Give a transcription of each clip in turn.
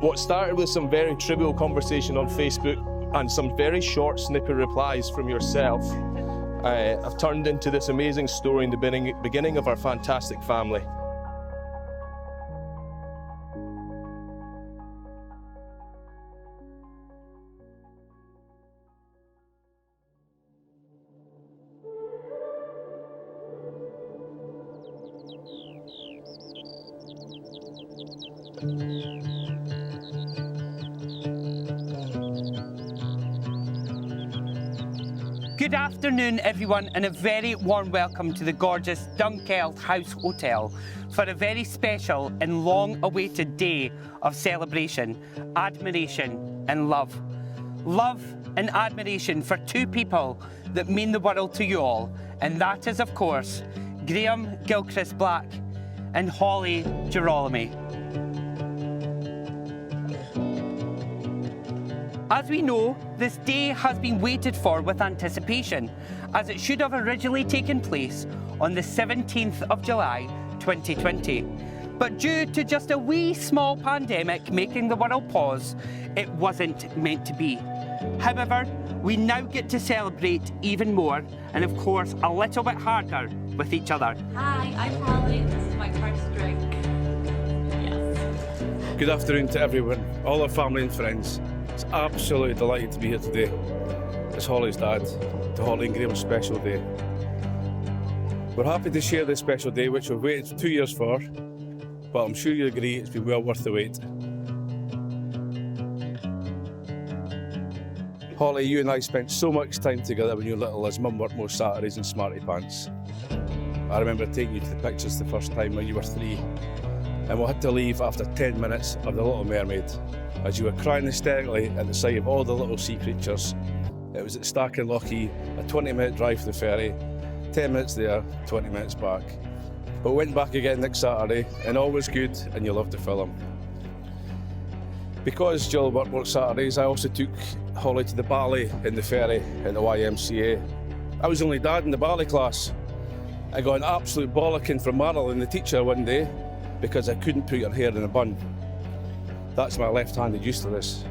What started with some very trivial conversation on Facebook and some very short snippet replies from yourself have turned into this amazing story in the beginning of our fantastic family. Good afternoon, everyone, and a very warm welcome to the gorgeous Dunkeld House Hotel for a very special and long-awaited day of celebration, admiration and love. Love and admiration for two people that mean the world to you all, and that is, of course, Graham Gilchrist Black and Holly Girolami. As we know, this day has been waited for with anticipation, as it should have originally taken place on the 17th of July 2020. But due to just a wee small pandemic making the world pause, it wasn't meant to be. However, we now get to celebrate even more, and of course a little bit harder with each other. Hi, I'm Holly. This is my first drink. Yes. Good afternoon to everyone, all our family and friends. It's absolutely delighted to be here today. It's Holly's dad, to Holly and Graham's special day. We're happy to share this special day, which we've waited 2 years for, but I'm sure you agree it's been well worth the wait. Holly, you and I spent so much time together when you were little as Mum worked most Saturdays in smarty pants. I remember taking you to the pictures the first time when you were 3, and we had to leave after 10 minutes of The Little Mermaid, as you were crying hysterically at the sight of all the little sea creatures. It was at Stack and Lochee, a 20-minute drive from the ferry, 10 minutes there, 20 minutes back. But we went back again next Saturday, and all was good, and you loved the film. Because Jill worked Saturdays, I also took Holly to the ballet in the ferry at the YMCA. I was the only dad in the ballet class. I got an absolute bollocking from Marilyn, the teacher, one day, because I couldn't put her hair in a bun. That's my left-handed use to this.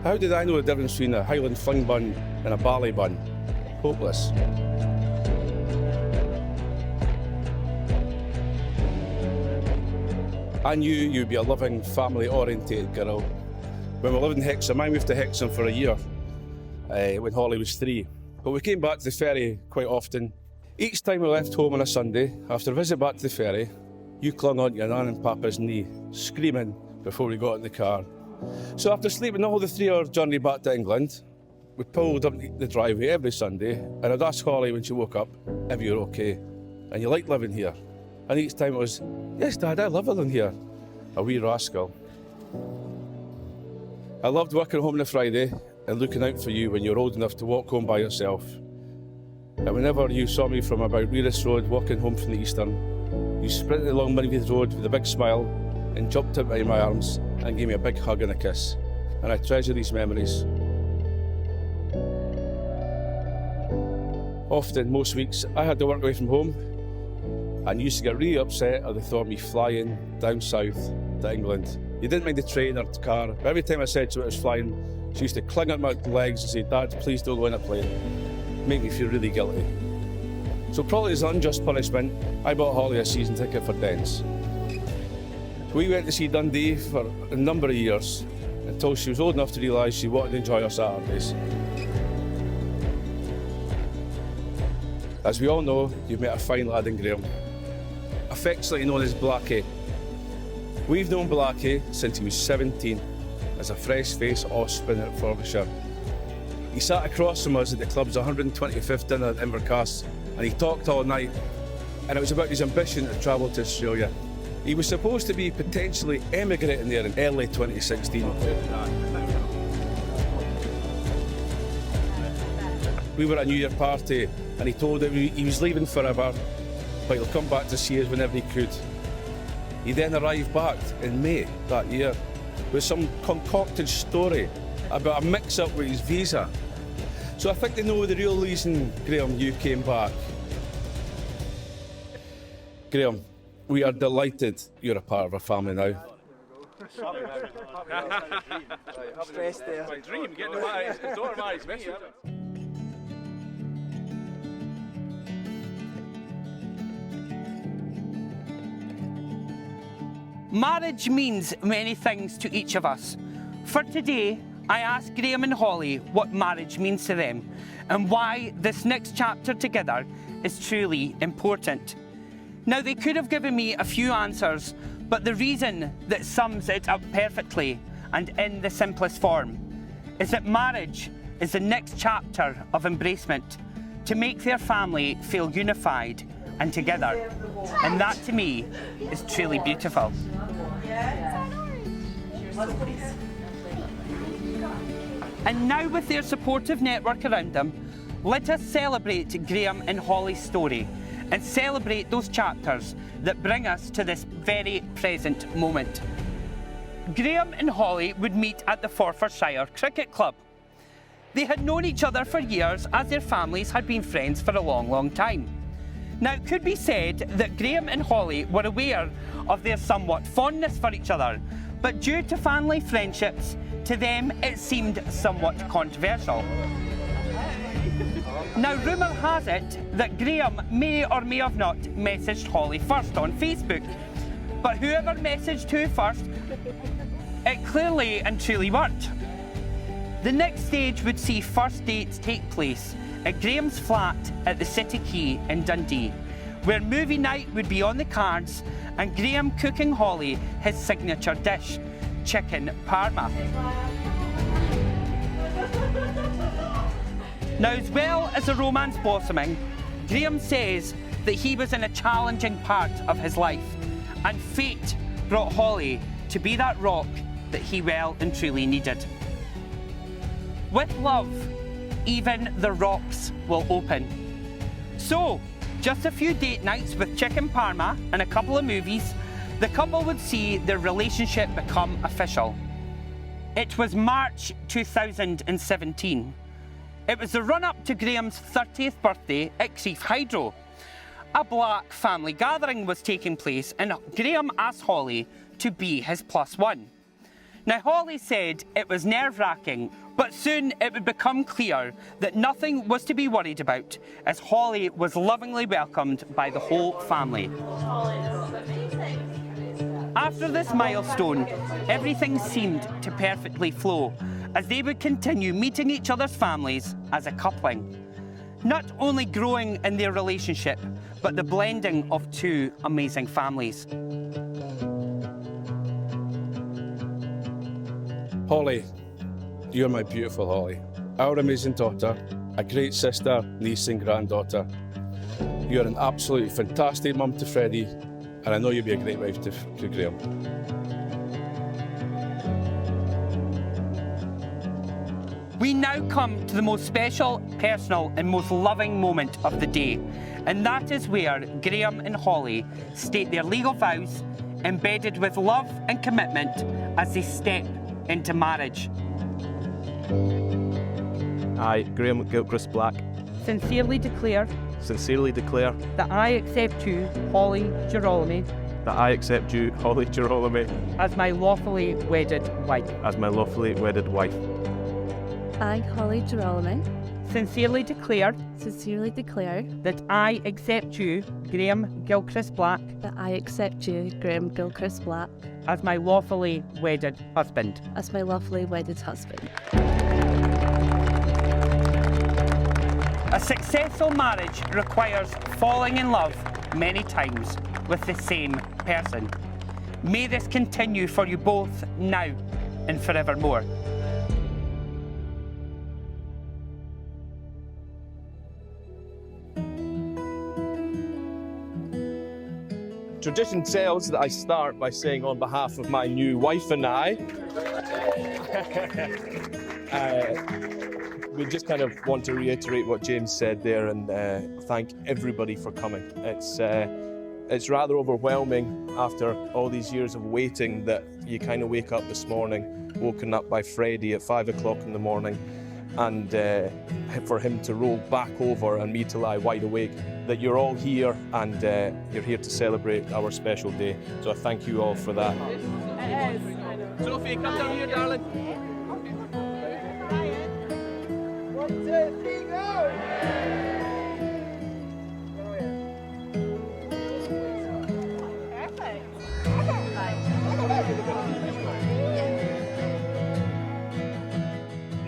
How did I know the difference between a Highland fling bun and a ballet bun? Hopeless. I knew you'd be a loving, family-orientated girl. When we lived in Hexham, I moved to Hexham for a year when Holly was 3. But we came back to the ferry quite often. Each time we left home on a Sunday, after a visit back to the ferry, you clung onto your nan and papa's knee, screaming before we got in the car. So after sleeping all the 3-hour journey back to England, we pulled up the driveway every Sunday, and I'd ask Holly when she woke up if you were okay, and you liked living here. And each time it was, yes Dad, I love living here. A wee rascal. I loved working home on a Friday and looking out for you when you were old enough to walk home by yourself. And whenever you saw me from about Rearis Road walking home from the Eastern, you sprinted along Moneyfield Road with a big smile and jumped up in my arms and gave me a big hug and a kiss. And I treasure these memories. Often, most weeks, I had to work away from home and used to get really upset at the thought of me flying down south to England. You didn't mind the train or the car, but every time I said to her I was flying, she used to cling at my legs and say, Dad, please don't go in a plane. Make me feel really guilty. So probably as an unjust punishment, I bought Holly a season ticket for Dens. We went to see Dundee for a number of years until she was old enough to realise she wanted to enjoy her Saturdays. As we all know, you've met a fine lad in Graham, affectionately known as Blackie. We've known Blackie since he was 17 as a fresh-faced offspring at Frobisher. He sat across from us at the club's 125th dinner at Invercast, and he talked all night, and it was about his ambition to travel to Australia. He was supposed to be potentially emigrating there in early 2016. We were at a New Year party and he told him he was leaving forever, but he'll come back to see us whenever he could. He then arrived back in May that year with some concocted story about a mix-up with his visa. So I think they know the real reason, Graham, you came back. Graham, we are delighted you're a part of our family now. My dream, getting to marry his daughter marries me. Marriage means many things to each of us. For today, I asked Graham and Holly what marriage means to them and why this next chapter together is truly important. Now, they could have given me a few answers, but the reason that sums it up perfectly and in the simplest form is that marriage is the next chapter of embracement to make their family feel unified and together. And that to me is truly beautiful. And now, with their supportive network around them, let us celebrate Graham and Holly's story and celebrate those chapters that bring us to this very present moment. Graham and Holly would meet at the Forfarshire Cricket Club. They had known each other for years as their families had been friends for a long, long time. Now, it could be said that Graham and Holly were aware of their somewhat fondness for each other, but due to family friendships, to them it seemed somewhat controversial. Now, rumour has it that Graham may or may have not messaged Holly first on Facebook, but whoever messaged who first, it clearly and truly worked. The next stage would see first dates take place at Graham's flat at the City Quay in Dundee, where movie night would be on the cards and Graham cooking Holly his signature dish, chicken parma. Now, as well as the romance blossoming, Graham says that he was in a challenging part of his life, and fate brought Holly to be that rock that he well and truly needed. With love, even the rocks will open. So, just a few date nights with chicken parma and a couple of movies, the couple would see their relationship become official. It was March 2017. It was the run-up to Graham's 30th birthday at Crieff Hydro. A black family gathering was taking place and Graham asked Holly to be his plus one. Now, Holly said it was nerve-wracking, but soon it would become clear that nothing was to be worried about, as Holly was lovingly welcomed by the whole family. After this milestone, everything seemed to perfectly flow, as they would continue meeting each other's families as a coupling. Not only growing in their relationship, but the blending of two amazing families. Holly, you're my beautiful Holly. Our amazing daughter, a great sister, niece and granddaughter. You're an absolutely fantastic mum to Freddie, and I know you'll be a great wife to Graham. We now come to the most special, personal and most loving moment of the day, and that is where Graham and Holly state their legal vows, embedded with love and commitment as they step into marriage. I, Graham Gilchrist Black, Sincerely declare that I accept you, Holly Girolami, I accept you, Holly Girolami, as my lawfully wedded wife. I, Holly Girolami, Sincerely declare that I accept you, Graham Gilchrist Black, I accept you, Graham Gilchrist Black, as my lawfully wedded husband. as my lawfully wedded husband. A successful marriage requires falling in love many times with the same person. May this continue for you both now and forevermore. Tradition tells that I start by saying on behalf of my new wife and I, we just kind of want to reiterate what James said there and thank everybody for coming. It's rather overwhelming after all these years of waiting that you kind of wake up this morning, woken up by Freddie at 5 o'clock in the morning, and for him to roll back over and me to lie wide awake, that you're all here and you're here to celebrate our special day. So I thank you all for that. Sophie, come down here, darling. 1, 2, 3, go!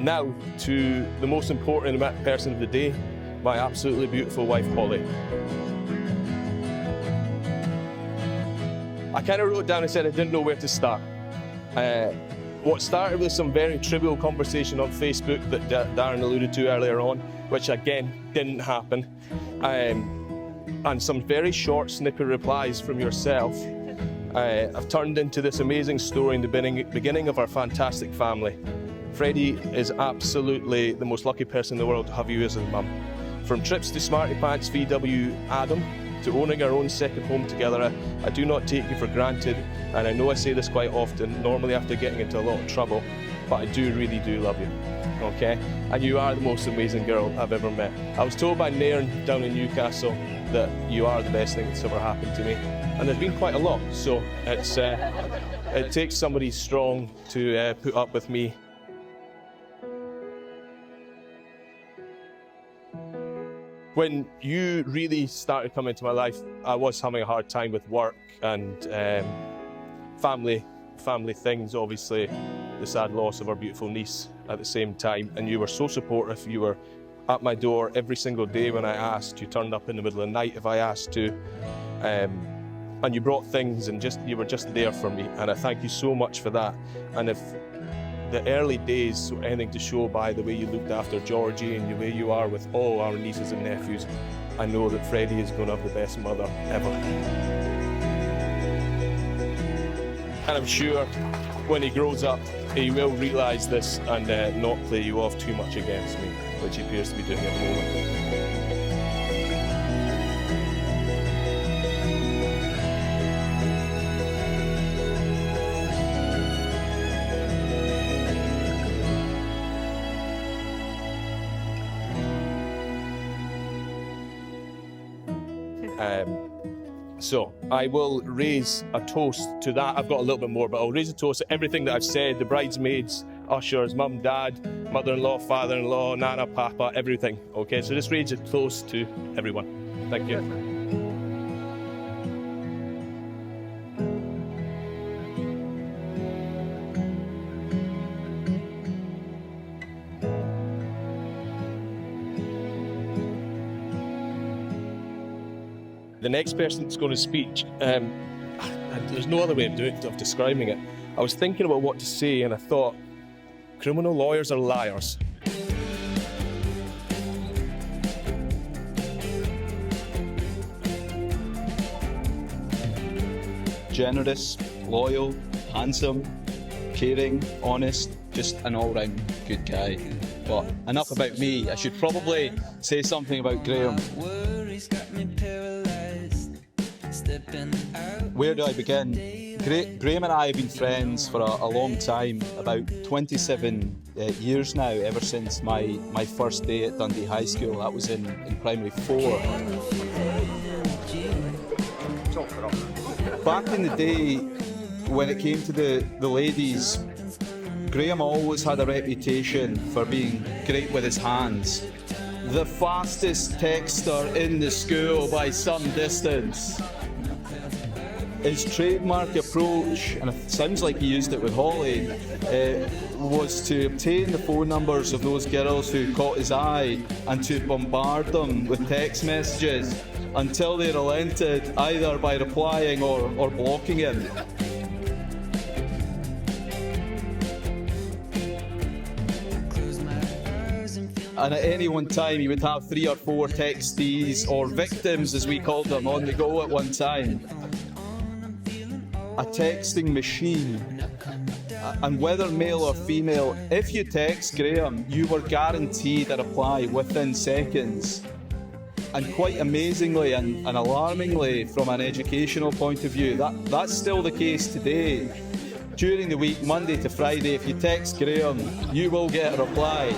Now to the most important person of the day, my absolutely beautiful wife, Holly. I kind of wrote down and said I didn't know where to start. What started with some very trivial conversation on Facebook that Darren alluded to earlier on, which again didn't happen, and some very short snippet replies from yourself, I've turned into this amazing story in the beginning of our fantastic family. Freddie is absolutely the most lucky person in the world to have you as his mum. From trips to Smarty Pants VW Adam to owning our own second home together, I do not take you for granted, and I know I say this quite often, normally after getting into a lot of trouble, but I really do love you, okay? And you are the most amazing girl I've ever met. I was told by Nairn down in Newcastle that you are the best thing that's ever happened to me, and there's been quite a lot, so it takes somebody strong to put up with me. When you really started coming into my life, I was having a hard time with work and family things, obviously the sad loss of our beautiful niece at the same time, and you were so supportive. You were at my door every single day when I asked. You turned up in the middle of the night if I asked to, and you brought things and you were just there for me, and I thank you so much for that. And if the early days, so anything to show by the way you looked after Georgie and the way you are with all our nieces and nephews, I know that Freddie is going to have the best mother ever. And I'm sure when he grows up, he will realise this and not play you off too much against me, which he appears to be doing at the moment. So I will raise a toast to that. I've got a little bit more, but I'll raise a toast to everything that I've said, the bridesmaids, ushers, mum, dad, mother-in-law, father-in-law, nana, papa, everything. Okay, so just raise a toast to everyone. Thank you. The next person that's going to speak, there's no other way of describing it. I was thinking about what to say and I thought, criminal lawyers are liars. Generous, loyal, handsome, caring, honest, just an all-round good guy. But enough about me, I should probably say something about Graham. Where do I begin? Graham and I have been friends for a long time, about 27 years now, ever since my first day at Dundee High School. That was in primary 4. Back in the day, when it came to the ladies, Graham always had a reputation for being great with his hands. The fastest texter in the school by some distance. His trademark approach, and it sounds like he used it with Holly, was to obtain the phone numbers of those girls who caught his eye and to bombard them with text messages until they relented, either by replying or blocking him. And at any one time, he would have 3 or 4 textees, or victims as we called them, on the go at one time. A texting machine. And whether male or female, if you text Graham, you were guaranteed a reply within seconds. And quite amazingly and alarmingly, from an educational point of view, that's still the case today. During the week, Monday to Friday, if you text Graham, you will get a reply.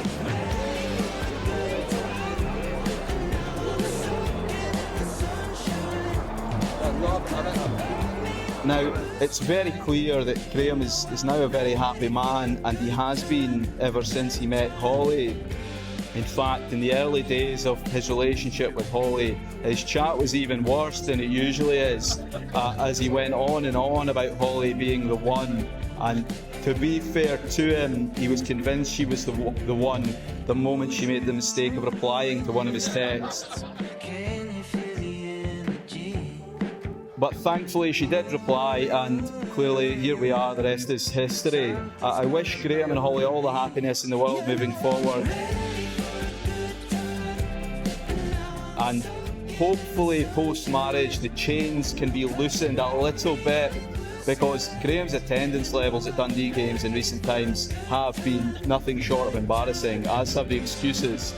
Now, it's very clear that Graham is now a very happy man, and he has been ever since he met Holly. In fact, in the early days of his relationship with Holly, his chat was even worse than it usually is, as he went on and on about Holly being the one. And to be fair to him, he was convinced she was the one the moment she made the mistake of replying to one of his texts. But thankfully she did reply, and clearly here we are, the rest is history. I wish Graham and Holly all the happiness in the world moving forward. And hopefully post-marriage the chains can be loosened a little bit, because Graham's attendance levels at Dundee games in recent times have been nothing short of embarrassing, as have the excuses.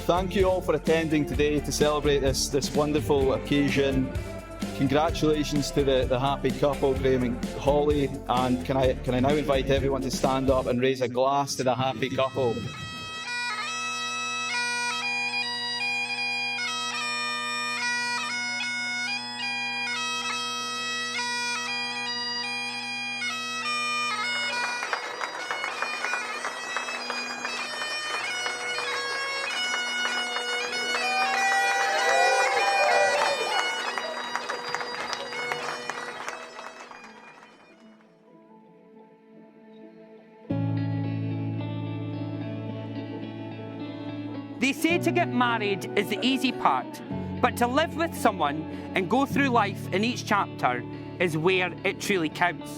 Thank you all for attending today to celebrate this wonderful occasion. Congratulations to the happy couple, Graham and Holly, and can I now invite everyone to stand up and raise a glass to the happy couple. They say to get married is the easy part, but to live with someone and go through life in each chapter is where it truly counts.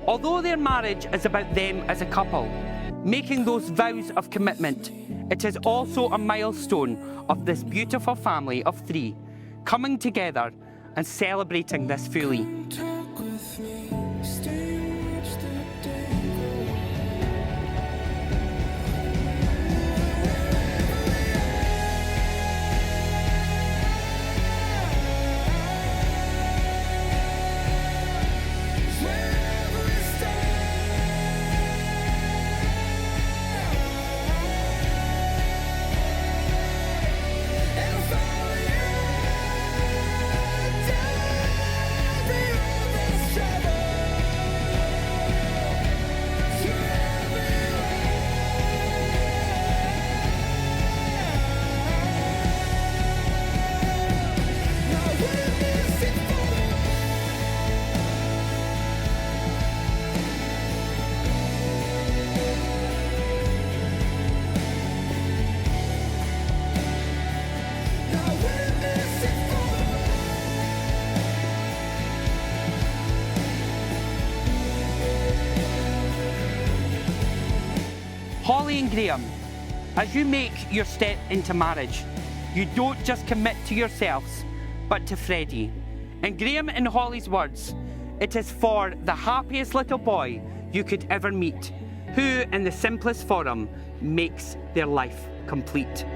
Although their marriage is about them as a couple, making those vows of commitment, it is also a milestone of this beautiful family of three coming together and celebrating this fully. Holly and Graham, as you make your step into marriage, you don't just commit to yourselves, but to Freddie. In Graham and Holly's words, it is for the happiest little boy you could ever meet, who, in the simplest form, makes their life complete.